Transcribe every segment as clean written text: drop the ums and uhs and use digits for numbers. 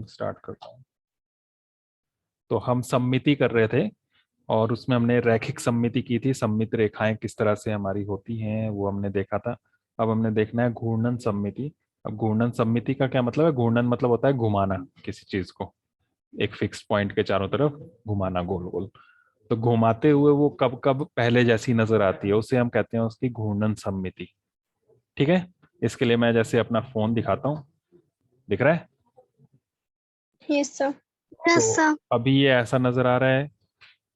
Start करता हूँ। तो हम सममिति कर रहे थे और उसमें हमने रैखिक सममिति की थी। सममित रेखाएं किस तरह से हमारी होती हैं वो हमने देखा था। अब हमने देखना है घूर्णन सममिति। अब घूर्णन सममिति का क्या मतलब है? घूर्णन मतलब होता है घुमाना किसी चीज को, एक फिक्स पॉइंट के चारों तरफ घुमाना गोल गोल। तो घुमाते हुए वो कब कब पहले जैसी नजर आती है उसे हम कहते हैं उसकी घूर्णन सममिति। ठीक है, इसके लिए मैं जैसे अपना फोन दिखाता हूँ, दिख रहा है? Yes sir. तो अभी ये ऐसा नजर आ रहा है।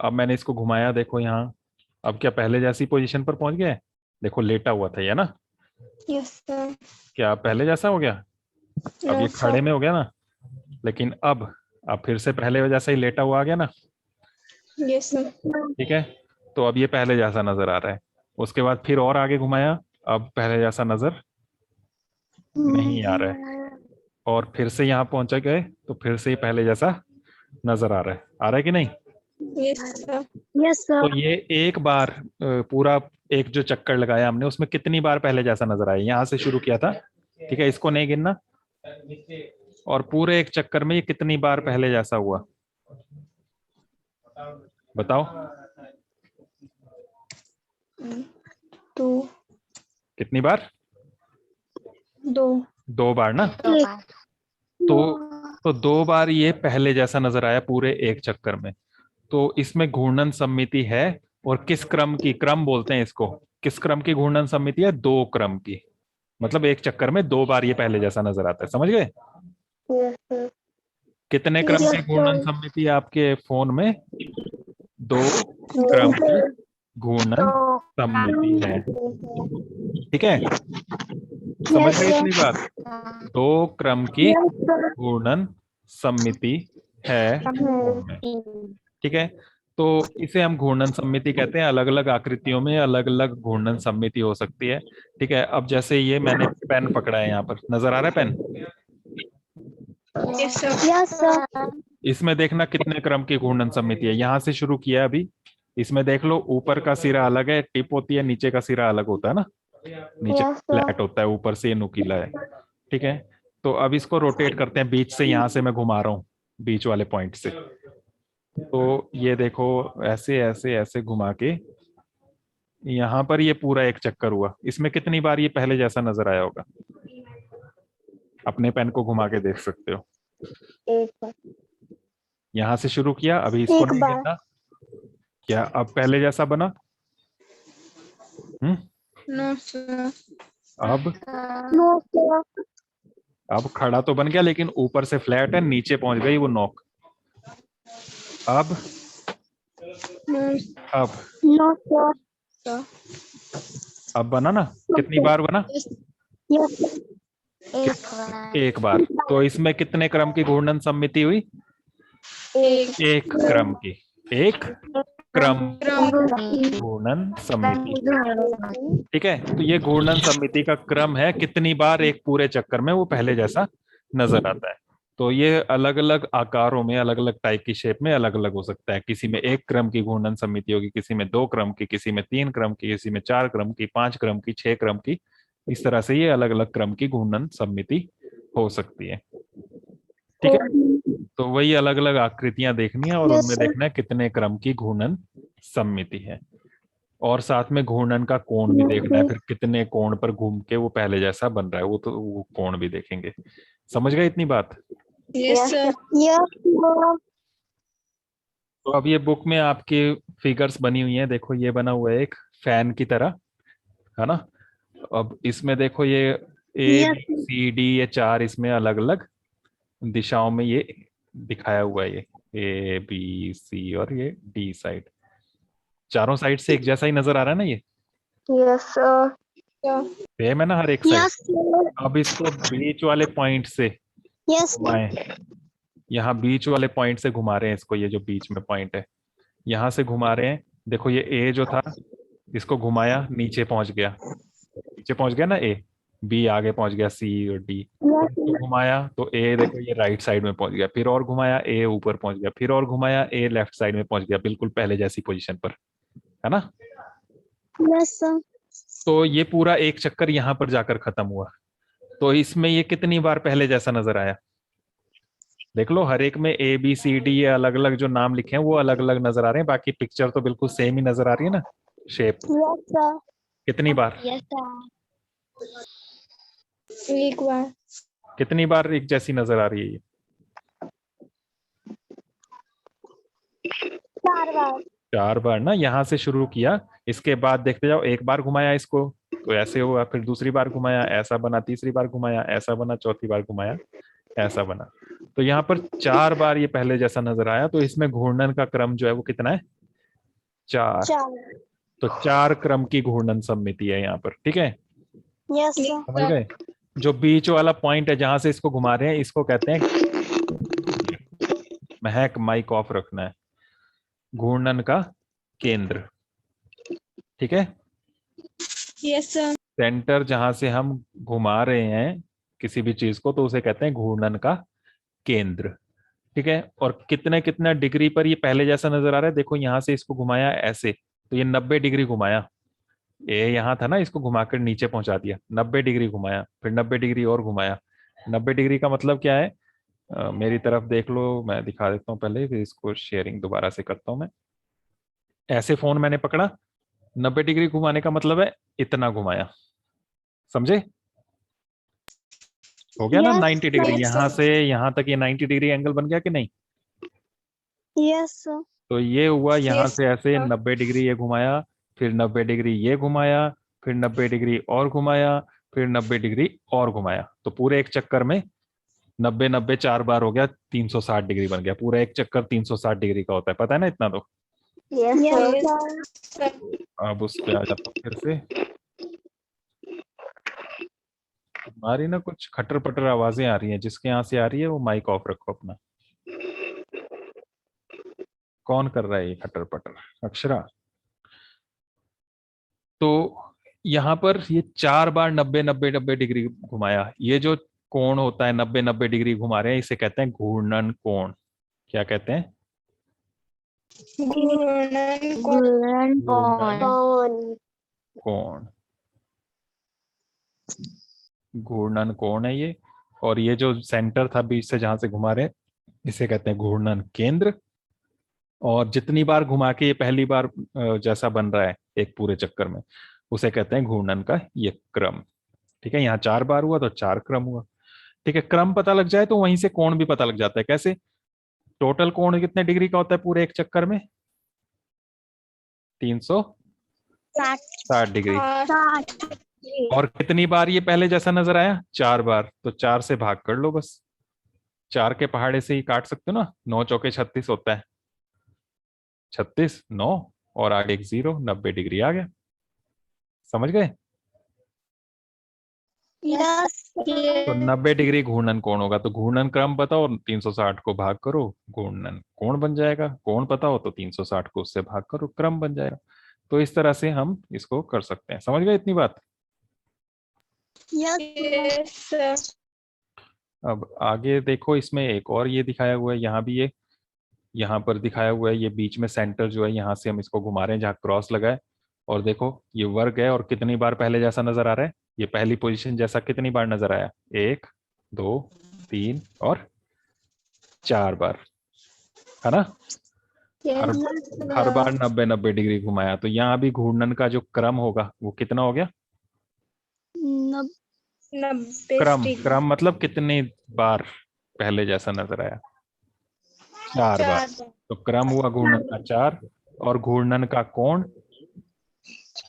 अब मैंने इसको घुमाया, देखो यहाँ, अब क्या पहले जैसी पोजीशन पर पहुंच गया है? देखो लेटा हुआ था ये ना, यस सर। क्या पहले जैसा हो गया? अब नो ये खड़े सर। में हो गया ना, लेकिन अब फिर से पहले जैसा ही लेटा हुआ आ गया ना। Yes sir. ठीक है, तो अब ये पहले जैसा नजर आ रहा है। उसके बाद फिर और आगे घुमाया, अब पहले जैसा नजर नहीं आ रहा है। और फिर से यहाँ पहुंचा गए तो फिर से ही पहले जैसा नजर आ रहा है कि नहीं? Yes sir. यस तो सर। ये एक बार पूरा एक जो चक्कर लगाया हमने उसमें कितनी बार पहले जैसा नजर आया? यहाँ से शुरू किया था, ठीक है, इसको नहीं गिनना। और पूरे एक चक्कर में ये कितनी बार पहले जैसा हुआ बताओ? दो। कितनी बार? दो। 2 बार ना। तो तो 2 बार ये पहले जैसा नजर आया पूरे एक चक्कर में। तो इसमें घूर्णन सममिति है। और किस क्रम की, क्रम बोलते हैं इसको, किस क्रम की घूर्णन सममिति है? 2 क्रम की। मतलब एक चक्कर में 2 बार ये पहले जैसा नजर आता है, समझ गए? कितने क्रम की घूर्णन सममिति है आपके फोन में? 2 क्रम की घूर्णन सममिति है। ठीक है, समझ गए इतनी बात? 2 क्रम की घूर्णन सममिति है फोन में। ठीक है, तो इसे हम घूर्णन सममिति कहते हैं। अलग अलग आकृतियों में अलग अलग घूर्णन सममिति हो सकती है। ठीक है, अब जैसे ये मैंने पेन पकड़ा है, यहाँ पर नजर आ रहा है pen? Yes sir. Yes sir. इसमें देखना कितने क्रम की घूर्णन सममिति है। यहां से शुरू किया अभी, इसमें देख लो ऊपर का सिरा अलग है, टिप होती है, नीचे का सिरा अलग होता है ना, नीचे यस सर। फ्लैट होता है, ऊपर से ये नुकीला है। ठीक है, तो अब इसको रोटेट करते हैं बीच से। यहां से मैं घुमा रहा हूँ बीच वाले पॉइंट से। तो ये देखो ऐसे ऐसे ऐसे घुमा के यहाँ पर ये पूरा एक चक्कर हुआ। इसमें कितनी बार ये पहले जैसा नजर आया होगा? अपने पेन को घुमा के देख सकते हो। एक बार। यहां से शुरू किया, अभी इसको एक नहीं बार। गिनना। क्या अब पहले जैसा बना? हम्म। No sir. अब नो सर। अब खड़ा तो बन गया लेकिन ऊपर से फ्लैट है, नीचे पहुंच गई वो नोक। अब नो। अब नो सर। अब बना ना? कितनी बार बना? यस। एक बार। तो इसमें कितने क्रम की घूर्णन सममिति हुई? एक। एक क्रम की, एक क्रम घूर्णन सममिति। ठीक है, तो ये घूर्णन सममिति का क्रम है, कितनी बार एक पूरे चक्कर में वो पहले जैसा नजर आता है। तो ये अलग अलग आकारों में, अलग अलग टाइप की शेप में अलग अलग हो सकता है। किसी में 1 क्रम की घूर्णन सममिति होगी, किसी में 2 क्रम की, किसी में 3 क्रम की, किसी में 4 क्रम की, 5 क्रम की, 6 क्रम की। इस तरह से ये अलग अलग क्रम की घूर्णन सममिति हो सकती है। ठीक है, तो वही अलग अलग आकृतियां देखनी है और उनमें देखना है कितने क्रम की घूर्णन सममिति है। और साथ में घूर्णन का कोण भी देखना है, फिर कितने कोण पर घूम के वो पहले जैसा बन रहा है, वो तो वो कोण भी देखेंगे। समझ गए इतनी बात? Yes sir. Yes sir. तो अब ये बुक में आपकी फिगर्स बनी हुई हैं। देखो ये बना हुआ है एक फैन की तरह, है ना? अब इसमें देखो ये A B yes. C D, ये 4 इसमें अलग अलग दिशाओं में ये दिखाया हुआ है। ये ए बी सी और ये डी साइड, चारों साइड से एक जैसा ही नजर आ रहा है ना ये? Yes sir. सेम है ना हर एक साइड? Yes sir. अब इसको बीच वाले पॉइंट से यस। घुमाएं। यहाँ बीच वाले पॉइंट से घुमा रहे हैं इसको, ये जो बीच में पॉइंट है यहाँ से घुमा रहे हैं। देखो ये ए जो था, इसको घुमाया, नीचे पहुंच गया, नीचे पहुंच गया ना ए। बी आगे पहुंच गया, सी और डी। फिर इसको घुमाया तो ए देखो ये राइट साइड में पहुंच गया, फिर और घुमाया ए ऊपर पहुंच गया, फिर और घुमाया ए लेफ्ट साइड में पहुंच गया, बिल्कुल पहले जैसी पोजीशन पर, है ना? Yes sir. तो ये पूरा एक चक्कर यहाँ पर जाकर खत्म हुआ। तो इसमें ये कितनी बार पहले जैसा नजर आया? देख लो, हर एक में ए बी सी डी ये अलग अलग जो नाम लिखे हैं वो अलग अलग नजर आ रहे हैं, बाकी पिक्चर तो बिल्कुल सेम ही नजर आ रही है ना, शेप। Yes, sir. कितनी बार? Yes, sir. एक बार। कितनी बार एक जैसी नजर आ रही है ये? 4 बार। 4 बार ना। यहां से शुरू किया, इसके बाद देखते जाओ, एक बार घुमाया इसको तो ऐसे हुआ, फिर दूसरी बार घुमाया ऐसा बना, तीसरी बार घुमाया ऐसा बना, चौथी बार घुमाया ऐसा बना। तो यहाँ पर 4 बार ये पहले जैसा नजर आया, तो इसमें घूर्णन का क्रम जो है वो कितना है? 4। 4। तो 4 क्रम की घूर्णन सममिति है यहाँ पर, ठीक है? Yes, sir. समझ गए? जो बीच वाला पॉइंट है जहां से इसको घुमा रहे हैं, इसको कहते हैं, महक माइक ऑफ रखना है, घूर्णन का केंद्र, ठीक है? Yes, sir. सेंटर जहां से हम घुमा रहे हैं किसी भी चीज को, तो उसे कहते हैं घूर्णन का केंद्र, ठीक है? और कितने कितना डिग्री पर ये पहले जैसा नजर आ रहा है, देखो यहां से इसको घुमाया ऐसे, तो ये 90 डिग्री घुमाया, ये यहाँ था ना, इसको घुमाकर नीचे पहुंचा दिया, 90 डिग्री घुमाया, फिर 90 डिग्री और घुमाया। 90 डिग्री का मतलब क्या है? मेरी तरफ देख लो, मैं दिखा देता हूँ पहले, फिर इसको शेयरिंग दोबारा से करता हूँ मैं। ऐसे फोन मैंने पकड़ा, 90 डिग्री घुमाने का मतलब है इतना घुमाया, समझे? हो गया ना Yes, 90 डिग्री, yes, यहां sir. से यहां तक ये 90 डिग्री एंगल बन गया कि नहीं? Yes, sir. तो ये हुआ, यहां Yes, से ऐसे sir. 90 डिग्री ये घुमाया, फिर 90 डिग्री ये घुमाया, फिर 90 डिग्री और घुमाया, फिर 90 डिग्री और घुमाया, तो पूरे एक चक्कर में 90 90 4 बार हो गया, 360 डिग्री बन गया। पूरा एक चक्कर 360 डिग्री का होता है, पता है ना इतना तो? Yes, sir. अब उस पे आ जाता हूँ फिर से। हमारी ना कुछ खटर पटर आवाजें आ रही हैं, जिसके यहाँ से आ रही है वो माइक ऑफ रखो अपना। कौन कर रहा है ये खटर पटर? अक्षरा। तो यहाँ पर ये 4 बार 90 90 90 डिग्री घुमाया, ये जो कोण होता है 90 90 डिग्री घुमा रहे हैं, इसे कहते हैं घूर्णन कोण। क्या कहते हैं? घूर्णन घूर्णन कोण। कोण। घूर्णन कोण है ये। और ये जो सेंटर था बीच से जहां से घुमा रहे हैं, इसे कहते हैं घूर्णन केंद्र। और जितनी बार घुमा के ये पहली बार जैसा बन रहा है एक पूरे चक्कर में, उसे कहते हैं घूर्णन का ये क्रम, ठीक है? यहाँ 4 बार हुआ तो 4 क्रम हुआ, ठीक है? क्रम पता लग जाए तो वहीं से कोण भी पता लग जाता है। कैसे? टोटल कोण कितने डिग्री का होता है पूरे एक चक्कर में? 360 डिग्री। 60। और कितनी बार ये पहले जैसा नजर आया? 4 बार। तो 4 से भाग कर लो बस, 4 के पहाड़े से ही काट सकते हो ना, 9 चौके 36 होता है, 36 9 और आगे एक 0, 90 डिग्री आ गया। समझ गए? Yes, तो 90 डिग्री घूर्णन कोण होगा, तो घूर्णन क्रम बताओ और 360 को भाग करो, घूर्णन कोण बन जाएगा। कोण पता हो तो 360 को उससे भाग करो, क्रम बन जाएगा। तो इस तरह से हम इसको कर सकते हैं। समझ गए इतनी बात? yes, sir. अब आगे देखो, इसमें एक और ये दिखाया हुआ है, यहाँ भी ये यहाँ पर दिखाया हुआ है, ये बीच में सेंटर जो है, यहाँ से हम इसको घुमा रहे हैं जहाँ क्रॉस लगा है। और देखो ये वर्ग है, और कितनी बार पहले जैसा नजर आ रहा है? ये पहली पोजीशन जैसा कितनी बार नजर आया? 1 2 3 और 4 बार, है ना? हर हर बार 90 90 डिग्री घुमाया, तो यहाँ भी घूर्णन का जो क्रम होगा वो कितना हो गया? 90 क्रम मतलब कितनी बार पहले जैसा नजर आया? 4 बार। तो क्रम हुआ घूर्णन का 4, और घूर्णन का कोण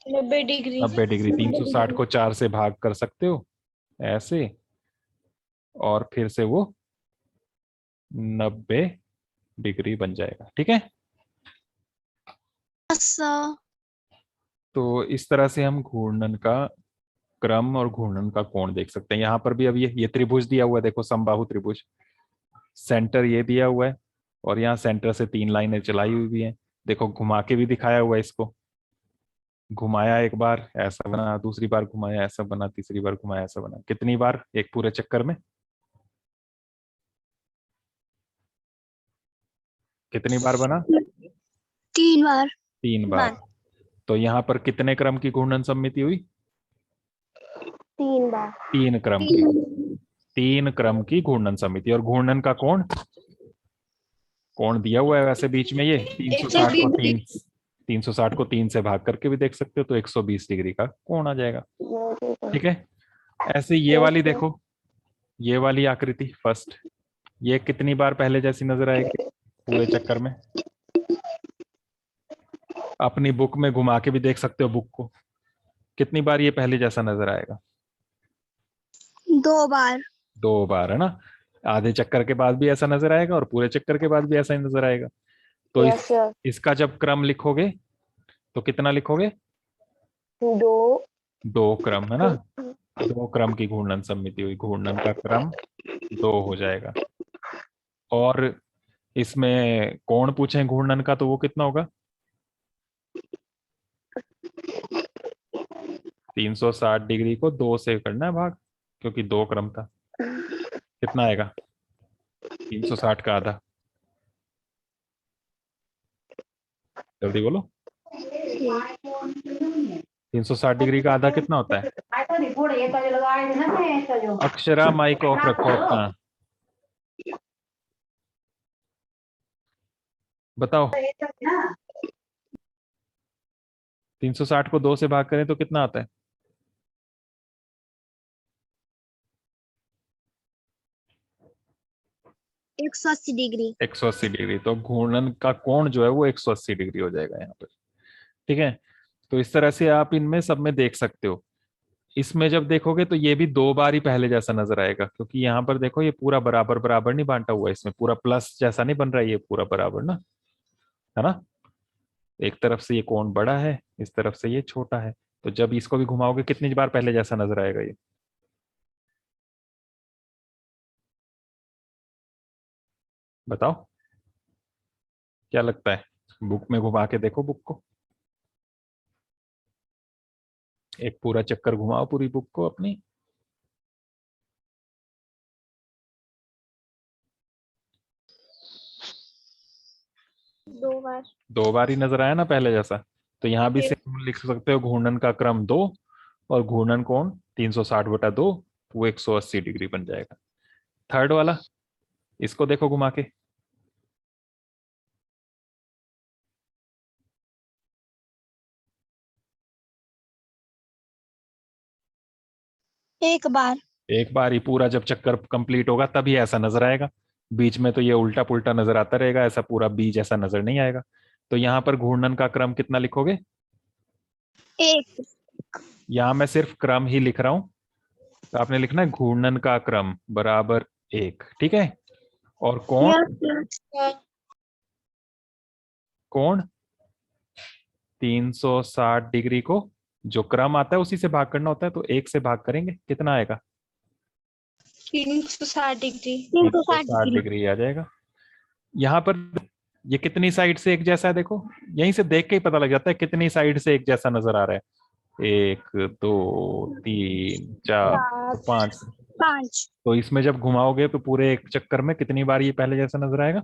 90 डिग्री। 90 डिग्री। 360 को 4 से भाग कर सकते हो ऐसे, और फिर से वो 90 डिग्री बन जाएगा, ठीक है? तो इस तरह से हम घूर्णन का क्रम और घूर्णन का कोण देख सकते हैं। यहाँ पर भी अब ये त्रिभुज दिया हुआ है, देखो समबाहु त्रिभुज, सेंटर ये दिया हुआ है, और यहाँ सेंटर से 3 लाइनें चलाई हुई भी हैं। देखो घुमा के भी दिखाया हुआ है इसको, घुमाया एक बार ऐसा बना, दूसरी बार घुमाया ऐसा बना, तीसरी बार घुमाया ऐसा बना। कितनी बार एक पूरे चक्कर में? कितनी बार बना? 3 बार। 3 बार। तो यहाँ पर कितने क्रम की घूर्णन सममिति हुई? 3 बार। 3 क्रम की, 3 क्रम की घूर्णन सममिति। और घूर्णन का कोण कोण दिया हुआ है वैसे बीच में ये 360 को 360 को 3 से भाग करके भी देख सकते हो, तो 120 डिग्री का कोण आ जाएगा। ठीक है, ऐसे ये वाली देखो, ये वाली आकृति फर्स्ट, ये कितनी बार पहले जैसी नजर आएगी पूरे चक्कर में? अपनी बुक में घुमा के भी देख सकते हो बुक को, कितनी बार ये पहले जैसा नजर आएगा? 2 बार। 2 बार है ना। आधे चक्कर के बाद भी ऐसा नजर आएगा और पूरे चक्कर के बाद भी ऐसा ही नजर आएगा। तो इसका जब क्रम लिखोगे तो कितना लिखोगे? 2 क्रम है ना, 2 क्रम की घूर्णन सममिति हुई, घूर्णन का क्रम 2 हो जाएगा। और इसमें कोण पूछें घूर्णन का तो वो कितना होगा? 360 डिग्री को 2 से करना है भाग, क्योंकि 2 क्रम था। कितना आएगा 360 का आधा? जल्दी बोलो। 360 डिग्री का आधा कितना होता है? अक्षरा माइक ऑफ रखो अपना, बताओ। 360 को 2 से भाग करें तो कितना आता है? 180 डिग्री। 180 डिग्री। तो घूर्णन का कोण जो है वो 180 डिग्री हो जाएगा यहाँ पर। ठीक है, तो इस तरह से आप इनमें सब में देख सकते हो। इसमें जब देखोगे तो ये भी 2 बार ही पहले जैसा नजर आएगा, क्योंकि यहाँ पर देखो ये पूरा बराबर बराबर नहीं बांटा हुआ है, इसमें पूरा प्लस जैसा नहीं बन रहा है, ये पूरा बराबर ना, है ना। एक तरफ से ये कोण बड़ा है, इस तरफ से ये छोटा है, तो जब इसको भी घुमाओगे कितनी बार पहले जैसा नजर आएगा ये? बताओ, क्या लगता है? बुक में घुमा के देखो बुक को, एक पूरा चक्कर घुमाओ पूरी बुक को अपनी। 2 बार। 2 बार ही नजर आया ना पहले जैसा। तो यहाँ भी सिर्फ लिख सकते हो घूर्णन का क्रम 2 और घूर्णन कोण 360/2, वो 180 डिग्री बन जाएगा। थर्ड वाला, इसको देखो घुमा के। एक बार। एक बार ही पूरा जब चक्कर कंप्लीट होगा तभी ऐसा नजर आएगा, बीच में तो ये उल्टा पुल्टा नजर आता रहेगा, ऐसा पूरा बी जैसा नजर नहीं आएगा। तो यहाँ पर घूर्णन का क्रम कितना लिखोगे? 1। यहाँ मैं सिर्फ क्रम ही लिख रहा हूं, तो आपने लिखना है घूर्णन का क्रम बराबर 1। ठीक है, और कोण, कोण 360 डिग्री को जो क्रम आता है उसी से भाग करना होता है, तो 1 से भाग करेंगे कितना आएगा? 360 डिग्री। 360 डिग्री आ जाएगा। यहाँ पर ये कितनी साइड से एक जैसा है देखो, यहीं से देख के ही पता लग जाता है कितनी साइड से एक जैसा नजर आ रहा है। 1 2 3 4 5। 5। तो इसमें जब घुमाओगे तो पूरे एक चक्कर में कितनी बार ये पहले जैसा नजर आएगा?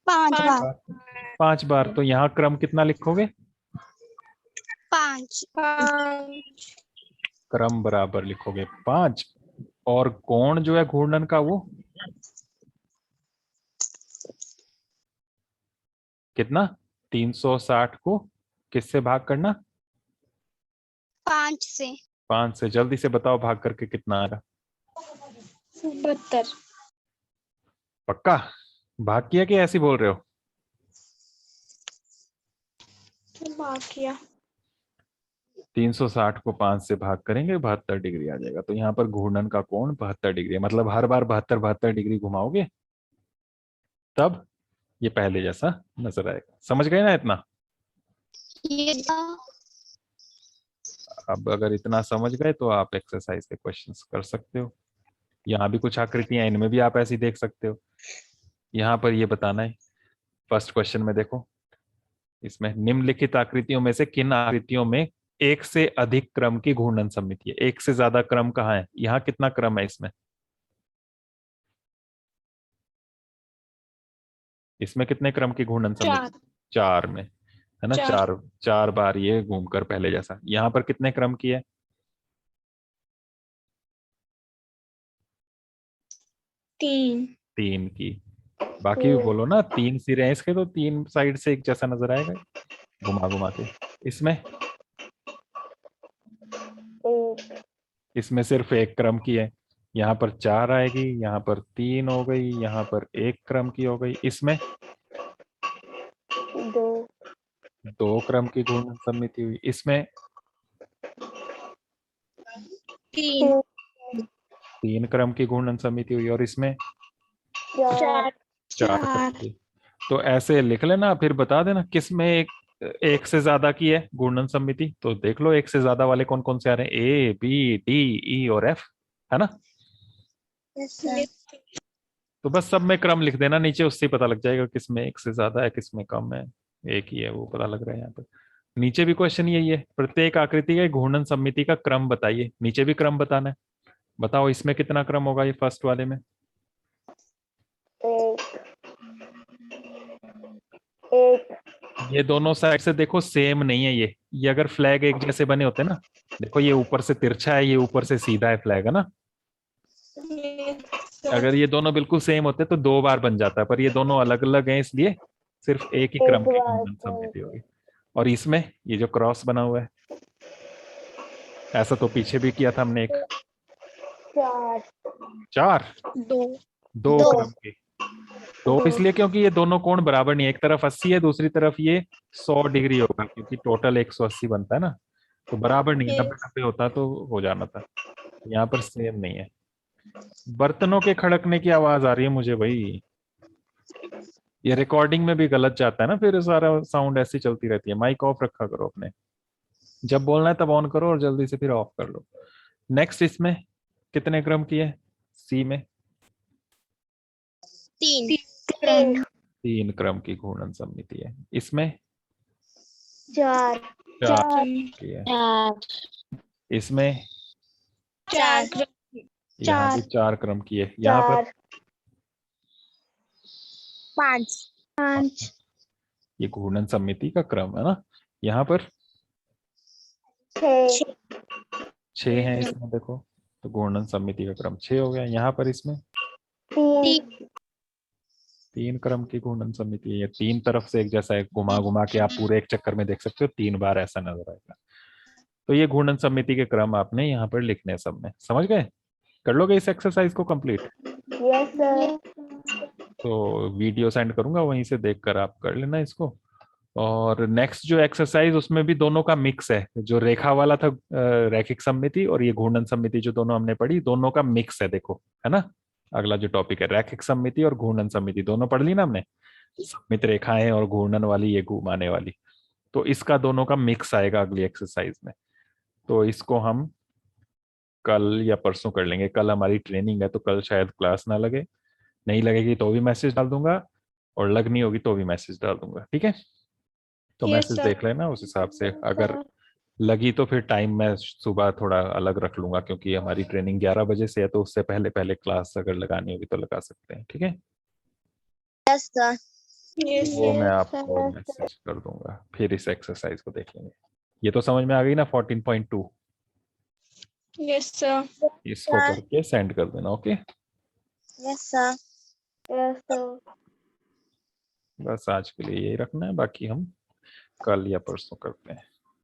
5 बार। 5 बार। तो यहाँ क्रम कितना लिखोगे? 5। क्रम बराबर लिखोगे 5, और कोण जो है घूर्णन का वो कितना? 360 को किससे भाग करना? 5 से। 5 से। जल्दी से बताओ भाग करके कितना आ रहा? 72। पक्का भाग किया कि ऐसे ही बोल रहे हो? भाग किया। 360 को 5 से भाग करेंगे 72 डिग्री आ जाएगा। तो यहाँ पर घूर्णन का कोण 72 डिग्री है, मतलब हर बार 72 डिग्री घुमाओगे तब ये पहले जैसा नजर आएगा। समझ गए ना इतना? ये अब अगर इतना समझ गए तो आप एक्सरसाइज के क्वेश्चंस कर सकते हो। यहाँ भी कुछ आकृतियां, इनमें भी आप ऐसी देख सकते हो। यहाँ पर ये बताना है, फर्स्ट क्वेश्चन में देखो, इसमें निम्नलिखित आकृतियों में से किन आकृतियों में एक से अधिक क्रम की घूर्णन सममिति है? एक से ज्यादा क्रम कहाँ है? यहाँ कितना क्रम है इसमें? इसमें कितने क्रम की घूर्णन सममिति? 4 में, है ना। 4 बार ये घूमकर पहले जैसा। यहाँ पर कितने क्रम की है? 3। 3 की। बाकी भी बोलो ना, 3 सिरे हैं इसके तो 3 साइड से एक जैसा नजर आएगा घुमा घुमा के। इसमें इसमें सिर्फ एक क्रम की है, यहाँ पर 4 आएगी, यहाँ पर 3 हो गई, यहाँ पर 1 क्रम की हो गई। इसमें 2 क्रम की घूर्णन सममिति हुई। इसमें 3 3 क्रम की घूर्णन सममिति हुई, और इसमें 4 4 क्रम की। तो ऐसे लिख लेना, फिर बता देना किस में एक से ज्यादा की है घूर्णन सममिति। तो देख लो एक से ज्यादा वाले कौन कौन से आ रहे हैं, ए बी डी ई और एफ, है ना। तो बस सब में क्रम लिख देना नीचे, उससे ही पता लग जाएगा किस में एक से ज्यादा है किस में कम है। एक ही है वो पता लग रहा है यहाँ पे। नीचे भी क्वेश्चन यही है, प्रत्येक आकृति के घूर्णन सममिति का क्रम बताइए। नीचे भी क्रम बताना है। बताओ इसमें कितना क्रम होगा, ये फर्स्ट वाले में। ये दोनों साइड से देखो सेम नहीं है, ये अगर फ्लैग एक जैसे बने होते ना, देखो ये ऊपर से तिरछा है, ये ऊपर से सीधा है फ्लैग, है ना। अगर ये दोनों बिल्कुल सेम होते तो 2 बार बन जाता, पर ये दोनों अलग अलग हैं, इसलिए सिर्फ एक ही क्रम की घूर्णन सममिति होगी। और इसमें ये जो क्रॉस बना हुआ है, ऐसा तो पीछे भी किया था हमने एक। 4 2 क्रम की। 2 इसलिए क्योंकि ये दोनों कोण बराबर नहीं है, एक तरफ 80 है, दूसरी तरफ ये 100 डिग्री होगा, क्योंकि टोटल 180 बनता है ना। तो बराबर नहीं है, 90-90 होता तो हो जाना था। यहाँ पर सेम नहीं है। बर्तनों के खड़कने की आवाज आ रही है मुझे भाई। ये रिकॉर्डिंग में भी गलत जाता है ना, फिर सारा साउंड ऐसी चलती रहती है। माइक ऑफ रखा करो अपने, जब बोलना है तब ऑन करो और जल्दी से फिर ऑफ कर लो। नेक्स्ट, इसमें कितने क्रम की है, सी में 3 3 क्रम की घूर्णन सममिति है। इसमें 4 4 की है। इसमें 4 यहाँ भी 4 क्रम की है। यहाँ पर 5 ये घूर्णन सममिति का क्रम है ना। यहाँ पर 6 है इसमें, देखो तो घूर्णन सममिति का क्रम 6 हो गया। यहाँ पर इसमें 3 क्रम की घूर्णन सममिति है। ये 3 तरफ से एक जैसा है, घुमा घुमा के आप पूरे एक चक्कर में देख सकते हो, 3 बार ऐसा नजर आएगा। तो ये घूर्णन सममिति के क्रम आपने यहाँ पर लिखने हैं सब में, समझ गए। कर लोगे इस एक्सरसाइज को कंप्लीट। Yes sir. तो वीडियो सेंड करूंगा, वहीं से देखकर आप कर लेना इसको। और नेक्स्ट जो एक्सरसाइज, उसमें भी दोनों का मिक्स है। जो रेखा वाला था रैखिक सममिति, और ये घूर्णन सममिति जो दोनों हमने पढ़ी, दोनों का मिक्स है, देखो है ना। अगला जो टॉपिक है रैखिक सममिति और घूर्णन सममिति, दोनों पढ़ ली ना हमने। सममित रेखाएं और घूर्णन वाली, ये घुमाने वाली। तो इसका दोनों का मिक्स आएगा अगली एक्सरसाइज में। तो इसको हम कल या परसों कर लेंगे। कल हमारी ट्रेनिंग है, तो कल शायद क्लास ना लगे। नहीं लगेगी तो भी मैसेज डाल दूंगा, और लगनी होगी तो भी मैसेज डाल दूंगा, ठीक है। तो मैसेज देख लेना उस हिसाब से। अगर लगी तो फिर टाइम मैं सुबह थोड़ा अलग रख लूंगा, क्योंकि हमारी ट्रेनिंग 11 बजे से है, तो उससे पहले पहले क्लास अगर लगानी होगी तो लगा सकते हैं, ठीक है। Yes sir. वो मैं आपको मैसेज कर दूंगा, फिर इस एक्सरसाइज को देख लेंगे। ये तो समझ में आ गई ना 14.2। Yes sir. इसको करके सेंड कर देना, okay. Yes sir. Yes sir. बस आज के लिए यही रखना है, बाकी हम कल या परसों करते हैं।